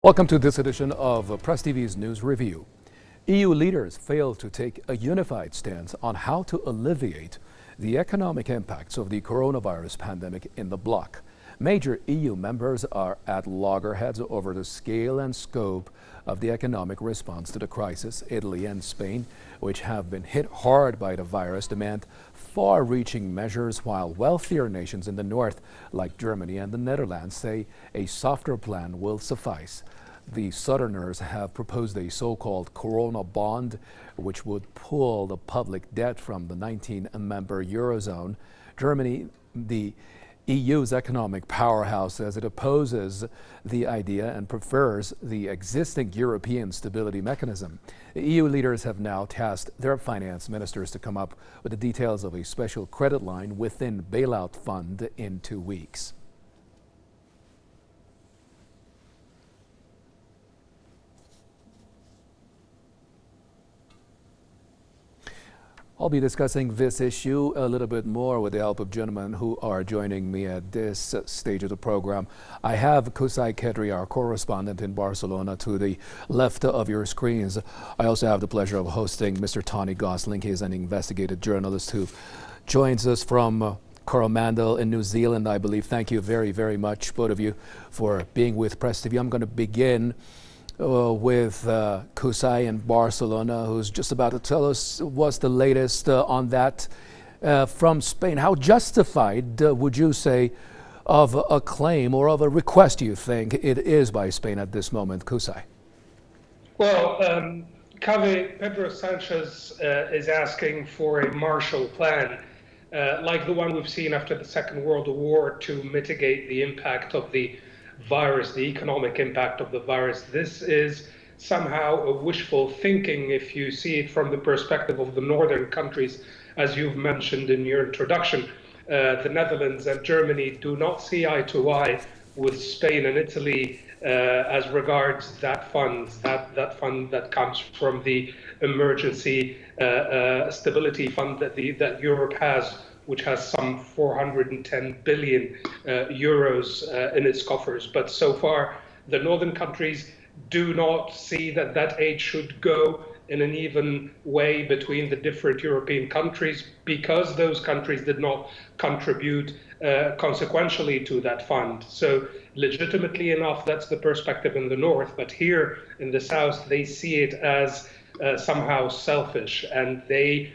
Welcome to this edition of PressTV's News Review. EU leaders failed to take a unified stance on how to alleviate the economic impacts of the coronavirus pandemic in the bloc. Major EU members are at loggerheads over the scale and scope of the economic response to the crisis. Italy and Spain, which have been hit hard by the virus, demand far-reaching measures, while wealthier nations in the north, like Germany and the Netherlands, say a softer plan will suffice. The Southerners have proposed a so-called Corona bond, which would pull the public debt from the 19-member Eurozone. Germany, the EU's economic powerhouse, says it opposes the idea and prefers the existing European stability mechanism. The EU leaders have now tasked their finance ministers to come up with the details of a special credit line within bailout fund in 2 weeks. I'll be discussing this issue a little bit more with the help of gentlemen who are joining me at this stage of the program. I have Kusai Kedri, our correspondent in Barcelona, to the left of your screens. I also have the pleasure of hosting Mr. Tony Gosling. He is an investigative journalist who joins us from Coromandel in New Zealand, I believe. Thank you very, very much, both of you, for being with Press TV. I'm going to begin with Kusai in Barcelona, who's just about to tell us what's the latest on that from Spain. How justified would you say of a claim or of a request you think it is by Spain at this moment, Kusai? Well, Pedro Sanchez is asking for a Marshall Plan, like the one we've seen after the Second World War, to mitigate the impact of the virus, the economic impact of the virus. This is somehow a wishful thinking if you see it from the perspective of the northern countries, as you've mentioned in your introduction. The Netherlands and Germany do not see eye to eye with Spain and Italy as regards that fund that comes from the emergency stability fund that Europe has, which has some 410 billion euros in its coffers. But so far, the northern countries do not see that aid should go in an even way between the different European countries, because those countries did not contribute consequentially to that fund. So legitimately enough, that's the perspective in the north. But here in the south, they see it as somehow selfish, and they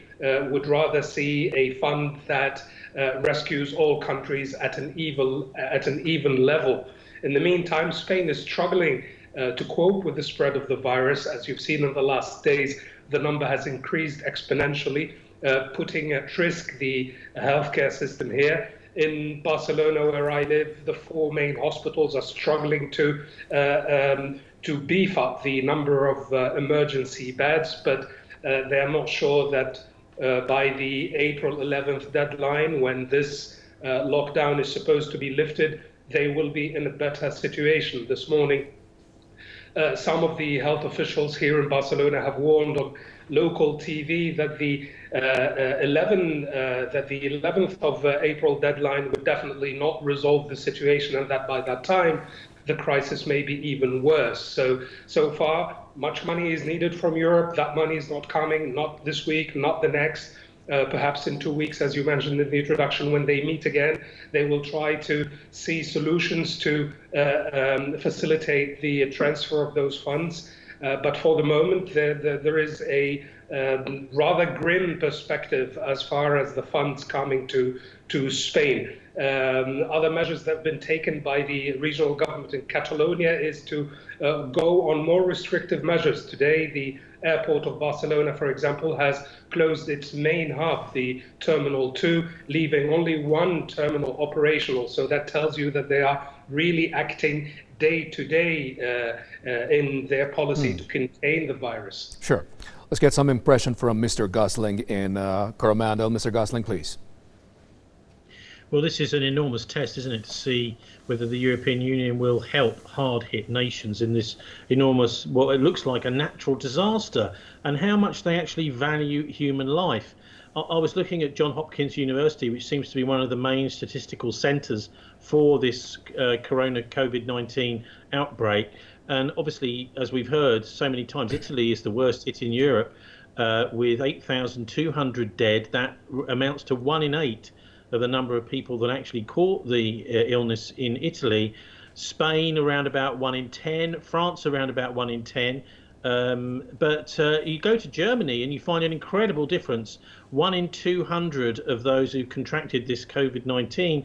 would rather see a fund that rescues all countries at an even level. In the meantime, Spain is struggling to cope with the spread of the virus. As you've seen in the last days, the number has increased exponentially, putting at risk the healthcare system here. In Barcelona, where I live, the 4 main hospitals are struggling to beef up the number of emergency beds, but they are not sure that by the April 11th deadline, when this lockdown is supposed to be lifted, they will be in a better situation. This morning, some of the health officials here in Barcelona have warned on local TV that the 11th of April deadline would definitely not resolve the situation, and that by that time the crisis may be even worse. So far, much money is needed from Europe. That money is not coming, not this week, not the next. Perhaps in 2 weeks, as you mentioned in the introduction, when they meet again, they will try to see solutions to facilitate the transfer of those funds. But for the moment, there is a rather grim perspective as far as the funds coming to Spain. Other measures that have been taken by the regional government in Catalonia is to go on more restrictive measures. Today, the airport of Barcelona, for example, has closed its main hub, the Terminal 2, leaving only one terminal operational. So that tells you that they are really acting day to day in their policy to contain the virus. Sure. Let's get some impression from Mr. Gosling in Coromandel. Mr. Gosling, please. Well, this is an enormous test, isn't it, to see whether the European Union will help hard-hit nations in this enormous, what it looks like a natural disaster, and how much they actually value human life. I was looking at Johns Hopkins University, which seems to be one of the main statistical centres for this COVID-19 outbreak, And obviously, as we've heard so many times, Italy is the worst hit in Europe, with 8,200 dead. That amounts to 1 in 8 of the number of people that actually caught the illness in Italy. Spain around about 1 in 10, France around about 1 in 10. But you go to Germany and you find an incredible difference. 1 in 200 of those who contracted this COVID-19,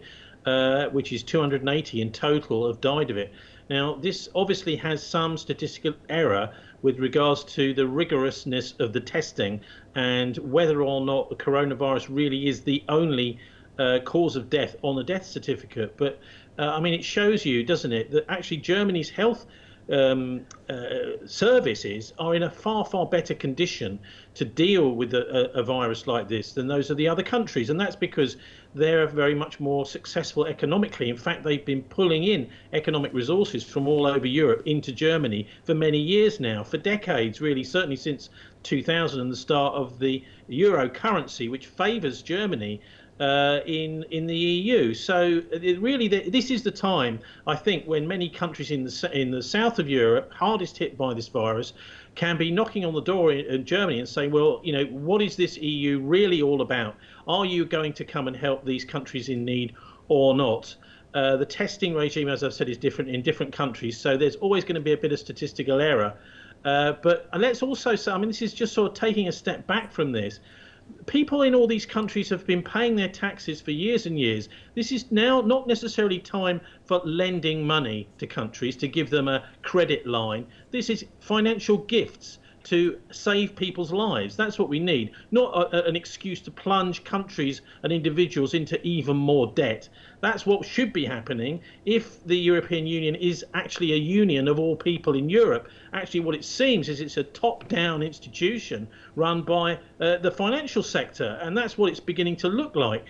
which is 280 in total, have died of it. Now, this obviously has some statistical error with regards to the rigorousness of the testing and whether or not the coronavirus really is the only cause of death on the death certificate. But I mean, it shows you, doesn't it, that actually Germany's health services are in a far, far better condition to deal with a virus like this than those of the other countries. And that's because they're very much more successful economically. In fact, they've been pulling in economic resources from all over Europe into Germany for many years now, for decades, really, certainly since 2000 and the start of the euro currency, which favours Germany in the EU. So really, this is the time, I think, when many countries in the south of Europe, hardest hit by this virus, can be knocking on the door in Germany and saying, well, you know, what is this EU really all about? Are you going to come and help these countries in need or not? The testing regime, as I've said, is different in different countries, so there's always going to be a bit of statistical error. But let's also say, I mean, this is just sort of taking a step back from this. People in all these countries have been paying their taxes for years and years. This is now not necessarily time for lending money to countries to give them a credit line. This is financial gifts to save people's lives. That's what we need, not an excuse to plunge countries and individuals into even more debt. That's what should be happening if the European Union is actually a union of all people in Europe. Actually, what it seems is it's a top-down institution run by the financial sector, and that's what it's beginning to look like.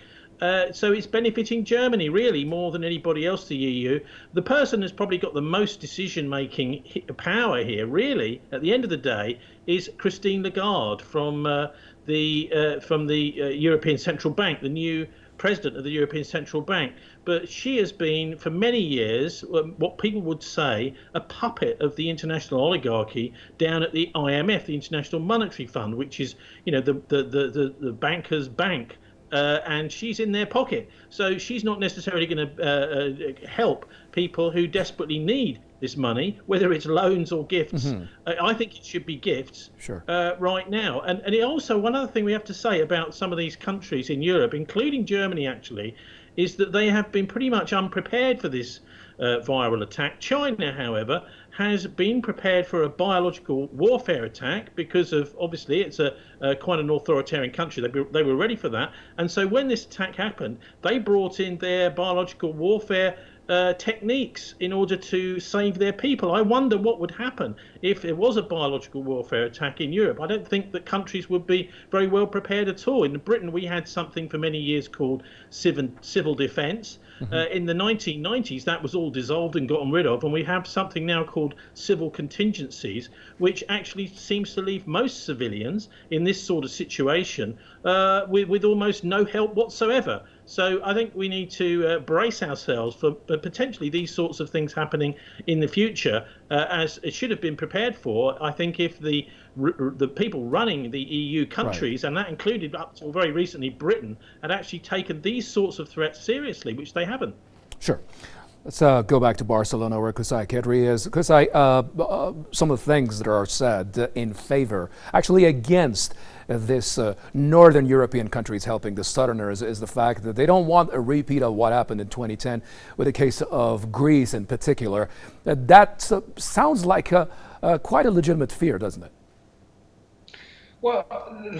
So it's benefiting Germany really more than anybody else, the EU. The person who's probably got the most decision-making power here, really, at the end of the day, is Christine Lagarde from the European Central Bank, the new president of the European Central Bank. But she has been, for many years, what people would say, a puppet of the international oligarchy down at the IMF, the International Monetary Fund, which is, you know, the bankers' bank. And she's in their pocket. So she's not necessarily going to help people who desperately need this money, whether it's loans or gifts. Mm-hmm. I think it should be gifts. Sure. Right now. And it also, one other thing we have to say about some of these countries in Europe, including Germany actually, is that they have been pretty much unprepared for this viral attack. China, however, has been prepared for a biological warfare attack because of, obviously, it's quite an authoritarian country. They were ready for that. And so when this attack happened, they brought in their biological warfare techniques in order to save their people. I wonder what would happen if there was a biological warfare attack in Europe. I don't think that countries would be very well prepared at all. In Britain, we had something for many years called civil defence. Mm-hmm. In the 1990s, that was all dissolved and gotten rid of, and we have something now called civil contingencies, which actually seems to leave most civilians in this sort of situation with almost no help whatsoever. So I think we need to brace ourselves for potentially these sorts of things happening in the future, as it should have been prepared for. I think if the people running the EU countries, right, and that included up till very recently Britain, had actually taken these sorts of threats seriously, which they haven't. Sure. Let's go back to Barcelona, where Kusai Kedri is. Kusai, some of the things that are said in favor, actually against this northern European countries helping the southerners, is the fact that they don't want a repeat of what happened in 2010 with the case of Greece in particular. That sounds like quite a legitimate fear, doesn't it? Well,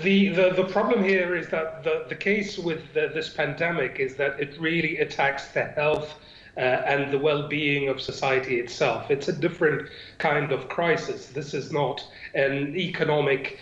the problem here is that the case with this pandemic is that it really attacks the health and the well-being of society itself. It's a different kind of crisis. This is not an economic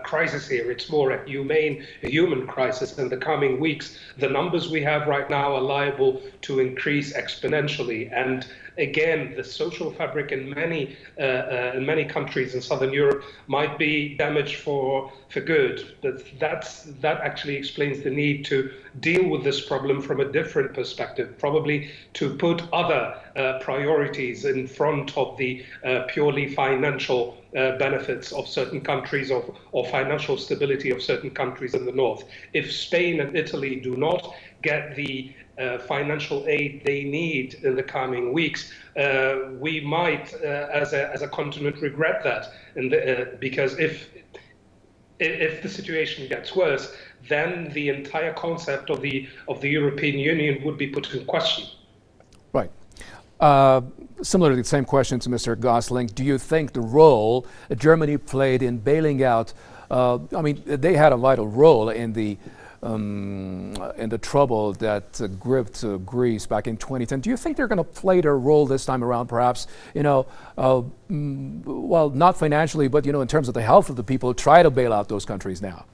crisis here. It's more a human crisis. In the coming weeks, the numbers we have right now are liable to increase exponentially. And again, the social fabric in many countries in Southern Europe might be damaged for good. That actually explains the need to deal with this problem from a different perspective, probably to put other priorities in front of the purely financial benefits of certain countries or financial stability of certain countries in the north. If Spain and Italy do not get the financial aid they need in the coming weeks, we might, as a continent, regret that. Because if the situation gets worse, then the entire concept of the European Union would be put in question. Right. Similarly, the same question to Mr. Gosling. Do you think the role Germany played in bailing out, I mean, they had a vital role in the trouble that gripped Greece back in 2010. Do you think they're going to play their role this time around, perhaps, well, not financially, but, in terms of the health of the people, try to bail out those countries now?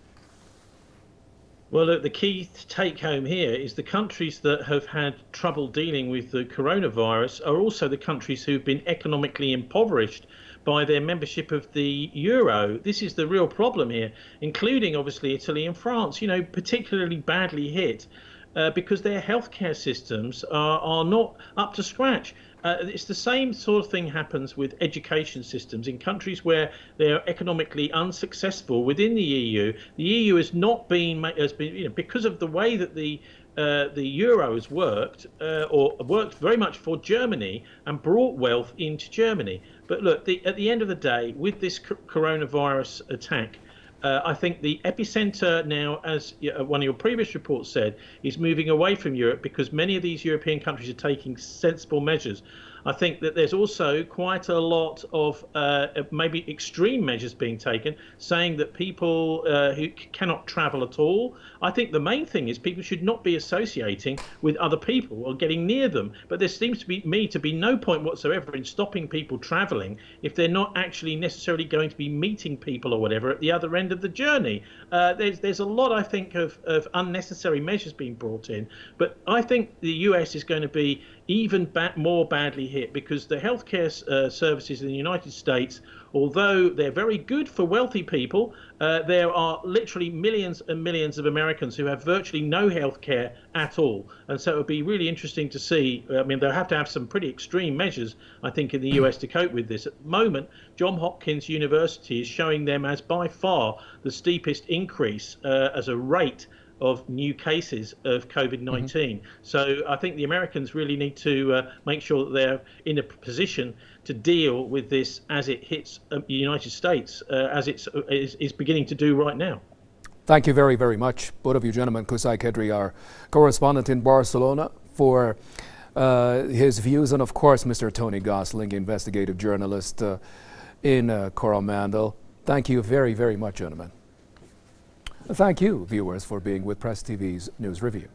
Well, look, the key take home here is the countries that have had trouble dealing with the coronavirus are also the countries who've been economically impoverished by their membership of the euro. This is the real problem here, including obviously Italy and France, particularly badly hit because their healthcare systems are not up to scratch. It's the same sort of thing happens with education systems in countries where they're economically unsuccessful within the EU. The EU has been because of the way that the euro has worked, or worked very much for Germany and brought wealth into Germany. But look, at the end of the day, with this coronavirus attack, I think the epicenter now, as one of your previous reports said, is moving away from Europe because many of these European countries are taking sensible measures. I think that there's also quite a lot of maybe extreme measures being taken, saying that people who cannot travel at all. I think the main thing is people should not be associating with other people or getting near them. But there seems to be no point whatsoever in stopping people traveling if they're not actually necessarily going to be meeting people or whatever at the other end of the journey. There's a lot, I think, of unnecessary measures being brought in. But I think the US is going to be even more badly hit because the healthcare services in the United States, although they're very good for wealthy people, there are literally millions and millions of Americans who have virtually no healthcare at all. And so it would be really interesting to see. I mean, they'll have to have some pretty extreme measures, I think, in the US to cope with this. At the moment, Johns Hopkins University is showing them as by far the steepest increase as a rate of new cases of COVID-19. So I think the Americans really need to make sure that they're in a position to deal with this as it hits the United States, as is beginning to do right now. Thank you very, very much, both of you gentlemen. Kusai Kedri, our correspondent in Barcelona, for his views, and of course Mr. Tony Gosling, investigative journalist in Coromandel. Thank you very, very much, gentlemen. Thank you, viewers, for being with Press TV's News Review.